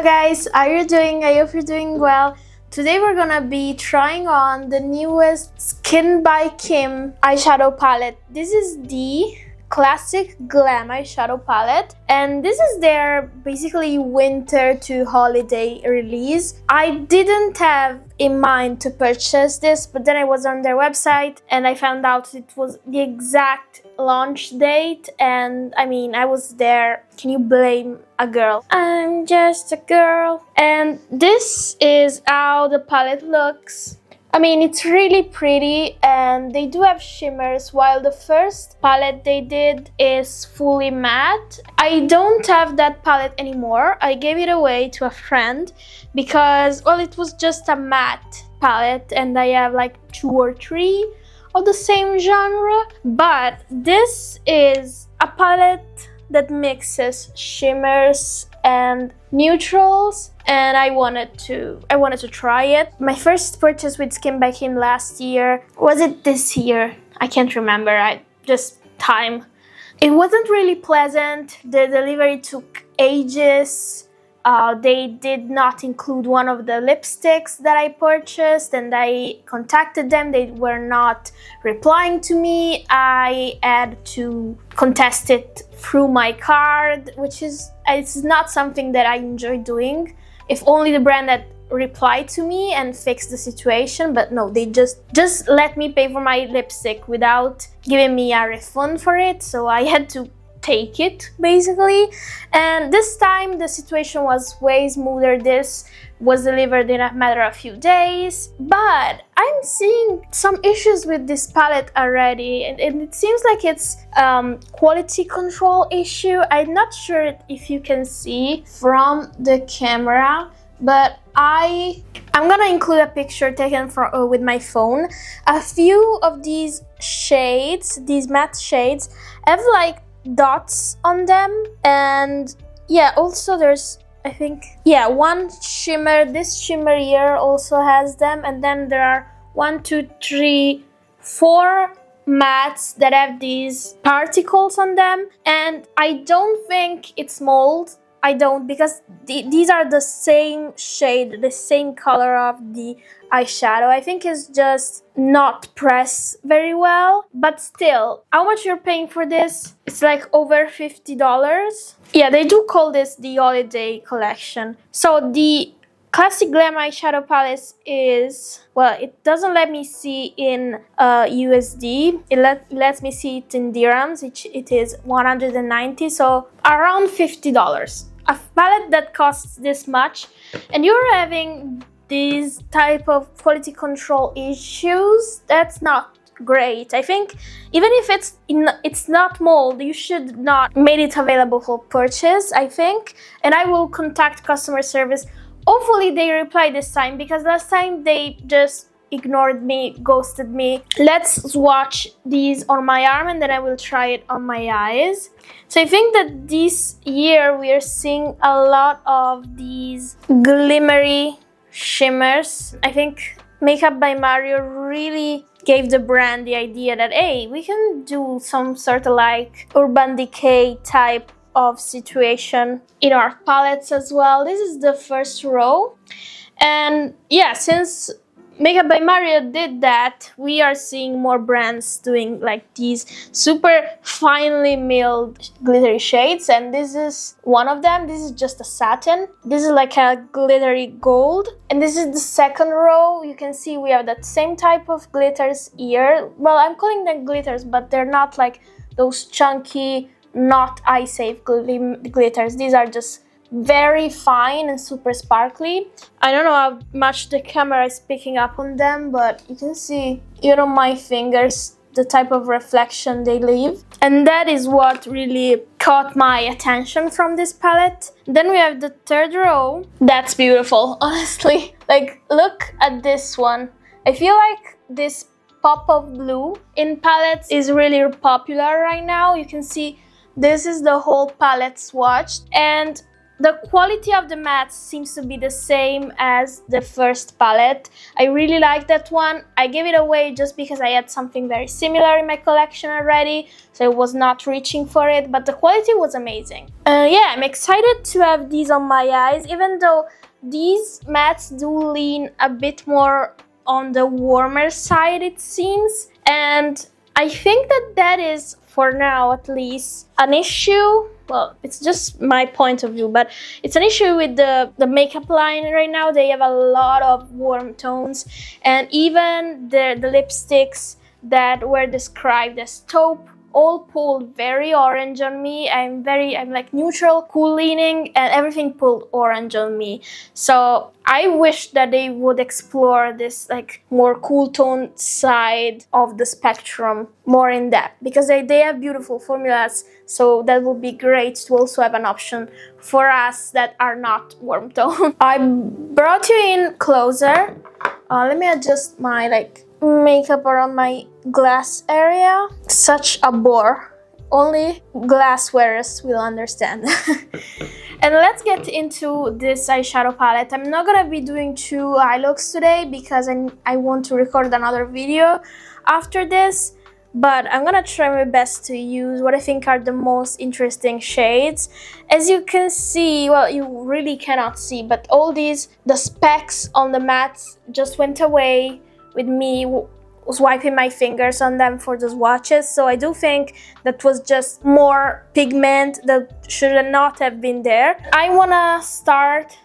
guys, how are you doing? I hope you're doing well. Today we're gonna be trying on the newest Skin by Kim eyeshadow palette. This is the classic Glam Eyeshadow palette, and this is their basically winter to holiday release. I didn't have in mind to purchase this, but then I was on their website and I found out it was the exact launch date, and I mean, I was there. Can you blame a girl? I'm just a girl. And this is how the palette looks. I mean, it's really pretty and they do have shimmers, while the first palette they did is fully matte. I don't have that palette anymore. I gave it away to a friend because, well, it was just a matte palette and I have like 2 or 3 of the same genre. But this is a palette that mixes shimmers and neutrals, and I wanted to try it. My first purchase with Skin by Kim last year, was it this year? I can't remember. Time. It wasn't really pleasant. The delivery took ages. They did not include one of the lipsticks that I purchased, and I contacted them. They were not replying to me. I had to contest it through my card, which is it's not something that I enjoy doing. If only the brand had replied to me and fixed the situation, but no, they just let me pay for my lipstick without giving me a refund for it, so I had to take it basically. And this time the situation was way smoother. This was delivered in a matter of a few days, but I'm seeing some issues with this palette already, and it seems like it's quality control issue. I'm not sure if you can see from the camera, but I'm gonna include a picture taken from with my phone. A few of these shades, these matte shades, have like dots on them, and yeah, also there's, I think, yeah, one shimmer. This shimmer here also has them, and then there are 1, 2, 3, 4 mattes that have these particles on them, and I don't think it's mold. I don't, because these are the same shade, the same color of the eyeshadow. I think it's just not pressed very well, but still, how much you're paying for this? It's like over $50. Yeah, they do call this the holiday collection. So the classic Glam Eyeshadow palette is, well, it doesn't let me see in USD. It lets me see it in dirhams, which it is 190, so around $50. A palette that costs this much, and you're having these type of quality control issues, that's not great. I think even if it's not mold, you should not made it available for purchase, I think. And I will contact customer service. Hopefully they reply this time, because last time they just ignored me, ghosted me. Let's swatch these on my arm and then I will try it on my eyes. So I think that this year we are seeing a lot of these glimmery shimmers. I think Makeup by Mario really gave the brand the idea that, hey, we can do some sort of like Urban Decay type of situation in our palettes as well. This is the first row, and yeah, since Makeup by Mario did that, we are seeing more brands doing like these super finely milled glittery shades, and this is one of them. This is just a satin. This is like a glittery gold, and this is the second row. You can see we have that same type of glitters here. Well, I'm calling them glitters, but they're not like those chunky, not eye safe glitters. These are just very fine and super sparkly. I don't know how much the camera is picking up on them, but you can see even on my fingers the type of reflection they leave, and that is what really caught my attention from this palette. Then we have the third row. That's beautiful, honestly. Like, look at this one. I feel like this pop of blue in palettes is really popular right now. You can see this is the whole palette swatched, and the quality of the matte seems to be the same as the first palette. I really like that one. I gave it away just because I had something very similar in my collection already, so I was not reaching for it, but the quality was amazing. Yeah, I'm excited to have these on my eyes, even though these mattes do lean a bit more on the warmer side, it seems, and I think that is, for now at least, an issue. Well, it's just my point of view, but it's an issue with the makeup line right now. They have a lot of warm tones, and even the lipsticks that were described as taupe all pulled very orange on me. I'm like neutral, cool leaning, and everything pulled orange on me. So I wish that they would explore this like more cool tone side of the spectrum more in depth, because they have beautiful formulas, so that would be great to also have an option for us that are not warm tone. I brought you in closer. Let me adjust my makeup around my glass area. Such a bore. Only glass wearers will understand. And let's get into this eyeshadow palette. I'm not gonna be doing 2 eye looks today because I want to record another video after this, but I'm gonna try my best to use what I think are the most interesting shades. As you can see, well, you really cannot see, but all the specks on the mattes just went away with me swiping my fingers on them for the swatches. So I do think that was just more pigment that should not have been there. I wanna start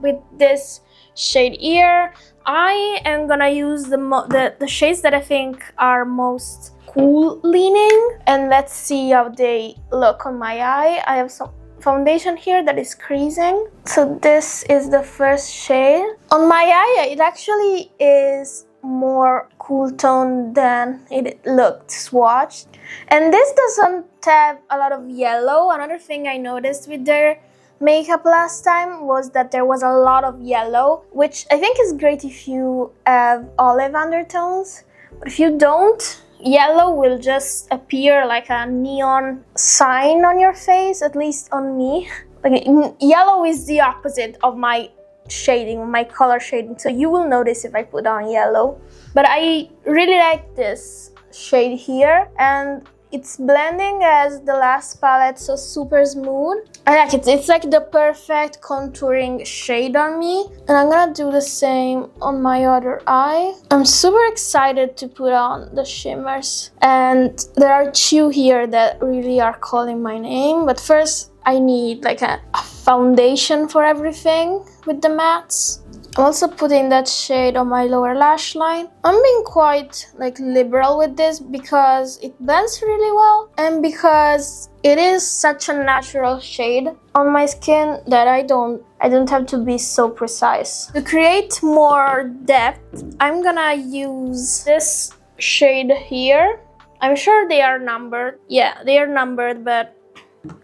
with this shade here. I am gonna use the shades that I think are most cool leaning, and let's see how they look on my eye. I have some foundation here that is creasing, so this is the first shade. On my eye, it actually is more cool tone than it looked swatched, and this doesn't have a lot of yellow. Another thing I noticed with their makeup last time was that there was a lot of yellow, which I think is great if you have olive undertones, but if you don't, yellow will just appear like a neon sign on your face, at least on me. Like, yellow is the opposite of my shading, my color shading, so you will notice if I put on yellow. But I really like this shade here, and it's blending as the last palette, so super smooth. I like it. It's like the perfect contouring shade on me, and I'm gonna do the same on my other eye. I'm super excited to put on the shimmers, and there are 2 here that really are calling my name, but first I need like a foundation for everything with the mattes. I'm also putting that shade on my lower lash line. I'm being quite liberal with this because it blends really well, and because it is such a natural shade on my skin that I don't have to be so precise. To create more depth, I'm gonna use this shade here. I'm sure they are numbered. Yeah, they are numbered, but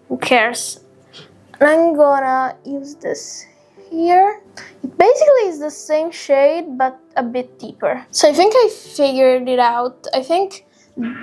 who cares? And I'm gonna use this here. It basically is the same shade but a bit deeper. So I think I figured it out. I think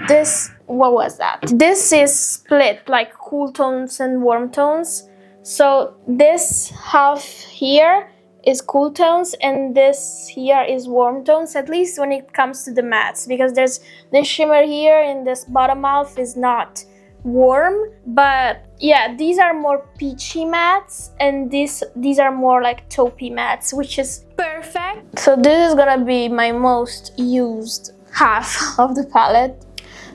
this, what was that? This is split like cool tones and warm tones. So this half here is cool tones and this here is warm tones, at least when it comes to the mattes, because there's this shimmer here in this bottom half is not warm, but yeah, these are more peachy mattes and these are more like taupey mattes, which is perfect. So this is gonna be my most used half of the palette.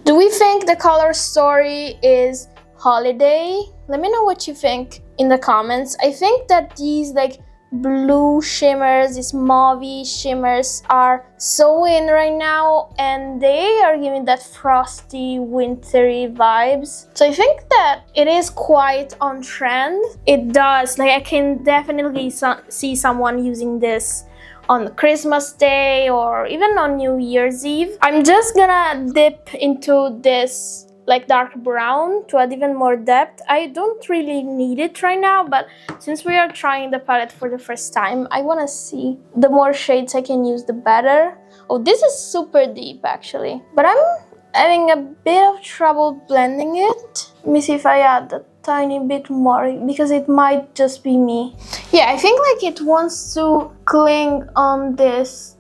Do we think the color story is holiday? Let me know what you think in the comments. I think that these blue shimmers, these mauvey shimmers are so in right now, and they are giving that frosty, wintry vibes. So I think that it is quite on trend. It does, I can definitely see someone using this on Christmas Day or even on New Year's Eve. I'm just gonna dip into this dark brown to add even more depth. I don't really need it right now, but since we are trying the palette for the first time, I want to see the more shades I can use, the better. Oh, this is super deep actually, but I'm having a bit of trouble blending it. Let me see if I add a tiny bit more because it might just be me. Yeah, I think like it wants to cling on this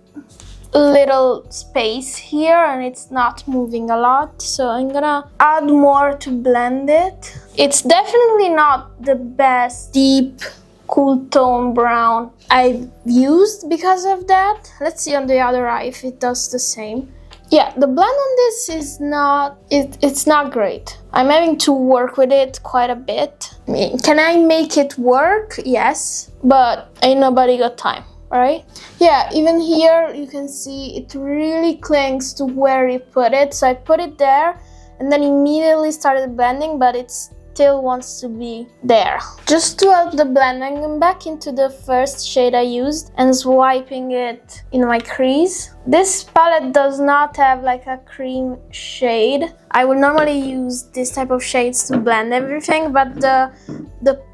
little space here and it's not moving a lot, so I'm gonna add more to blend it. It's definitely not the best deep cool tone brown I've used because of that. Let's see on the other eye if it does the same. Yeah, the blend on this is not, it's not great. I'm having to work with it quite a bit. I mean, can I make it work? Yes, but ain't nobody got time, right? Yeah, even here you can see it really clings to where you put it. So I put it there and then immediately started blending, but it still wants to be there. Just to help the blend, I'm going back into the first shade I used and swiping it in my crease. This palette does not have like a cream shade. I would normally use this type of shades to blend everything, but the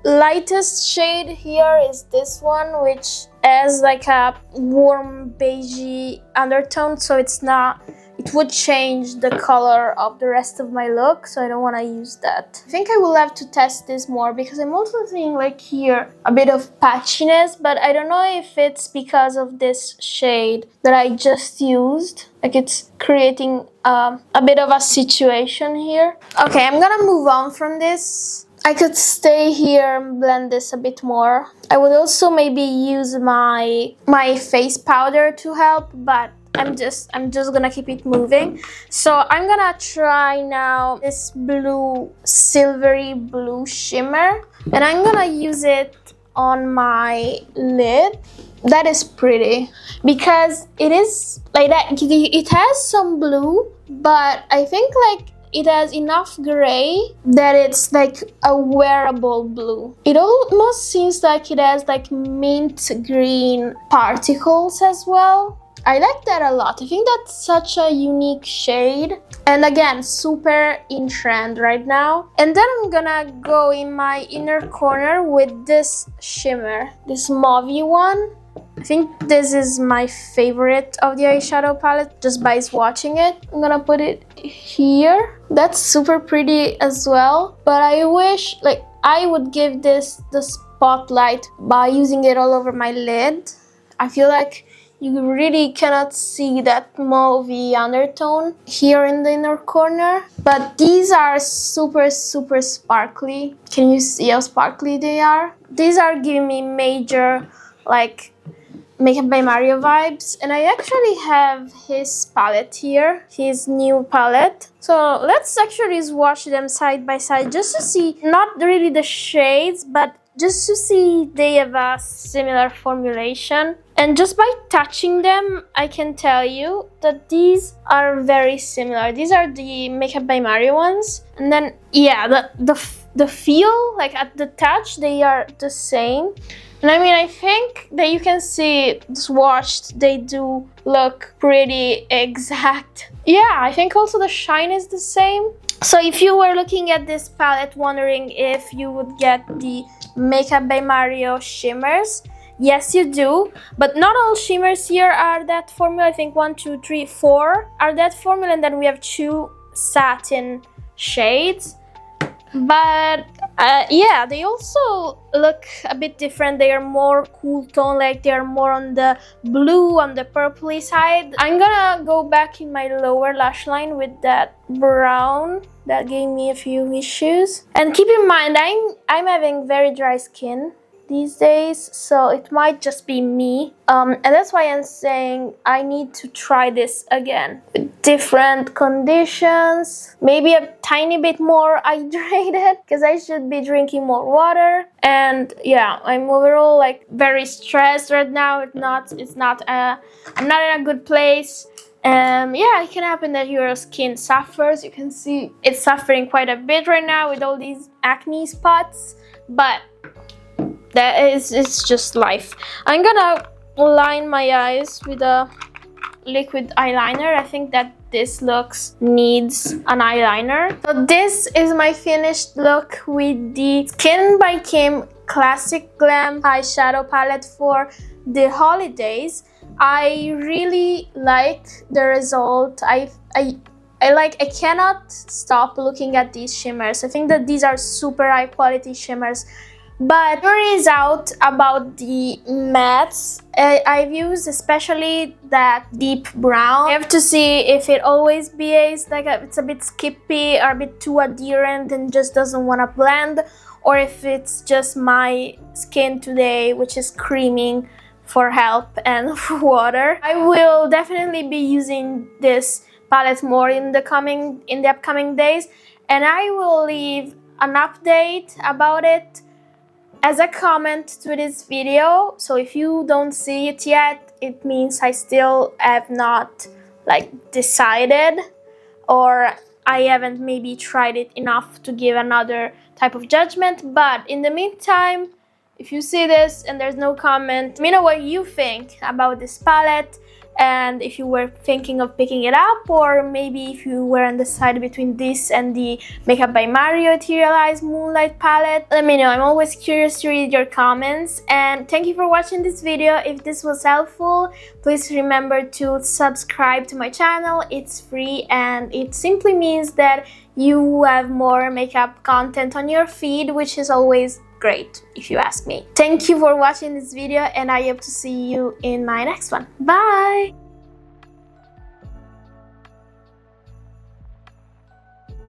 lightest shade here is this one, which has like a warm beigey undertone, so it would change the color of the rest of my look, so I don't want to use that. I think I will have to test this more because I'm also seeing like here a bit of patchiness, but I don't know if it's because of this shade that I just used. Like it's creating a bit of a situation here. Okay, I'm gonna move on from this. I could stay here and blend this a bit more. I would also maybe use my face powder to help, but I'm just gonna keep it moving. So I'm gonna try now this blue, silvery blue shimmer, and I'm gonna use it on my lid. That is pretty because it is like that. It has some blue, but I think like it has enough gray that it's like a wearable blue. It almost seems like it has like mint green particles as well. I like that a lot. I think that's such a unique shade. And again, super in trend right now. And then I'm gonna go in my inner corner with this shimmer, this mauvey one. I think this is my favorite of the eyeshadow palette just by swatching it. I'm gonna put it here. That's super pretty as well. But I wish like I would give this the spotlight by using it all over my lid. I feel like you really cannot see that mauvey undertone here in the inner corner. But these are super, super sparkly. Can you see how sparkly they are? These are giving me major, like, Makeup by Mario vibes. And I actually have his palette here, his new palette. So let's actually swatch them side by side just to see, not really the shades, but just to see they have a similar formulation. And just by touching them, I can tell you that these are very similar. These are the Makeup by Mario ones. And then, yeah, the feel, like at the touch, they are the same. And I mean, I think that you can see swatched, they do look pretty exact. Yeah, I think also the shine is the same. So if you were looking at this palette wondering if you would get the Makeup by Mario shimmers, yes you do, but not all shimmers here are that formula. I think 1, 2, 3, 4 are that formula, and then we have 2 satin shades. But yeah, they also look a bit different. They are more cool tone, like they are more on the blue, on the purpley side. I'm gonna go back in my lower lash line with that brown that gave me a few issues. And keep in mind, I'm having very dry skin these days, so it might just be me. And that's why I'm saying I need to try this again with different conditions, maybe a tiny bit more hydrated because I should be drinking more water. And yeah, I'm overall like very stressed right now. I'm not in a good place. Yeah, it can happen that your skin suffers. You can see it's suffering quite a bit right now with all these acne spots, but it's just life. I'm gonna line my eyes with a liquid eyeliner. I think that this looks needs an eyeliner. So this is my finished look with the Skin by Kim Classic Glam Eyeshadow Palette for the holidays. I really like the result. I I cannot stop looking at these shimmers. I think that these are super high quality shimmers. But jury is out about the mattes I've used, especially that deep brown. I have to see if it always behaves like it's a bit skippy or a bit too adherent and just doesn't want to blend, or if it's just my skin today which is screaming for help and for water. I will definitely be using this palette more in the upcoming days, and I will leave an update about it as a comment to this video. So if you don't see it yet, it means I still have not decided, or I haven't maybe tried it enough to give another type of judgment. But in the meantime, if you see this and there's no comment, let me know what you think about this palette, and if you were thinking of picking it up, or maybe if you were undecided between this and the Makeup by Mario Ethereal Moonlight palette. Let me know. I'm always curious to read your comments, and thank you for watching this video. If this was helpful, please remember to subscribe to my channel. It's free and it simply means that you have more makeup content on your feed, which is always great if you ask me. Thank you for watching this video, and I hope to see you in my next one. Bye!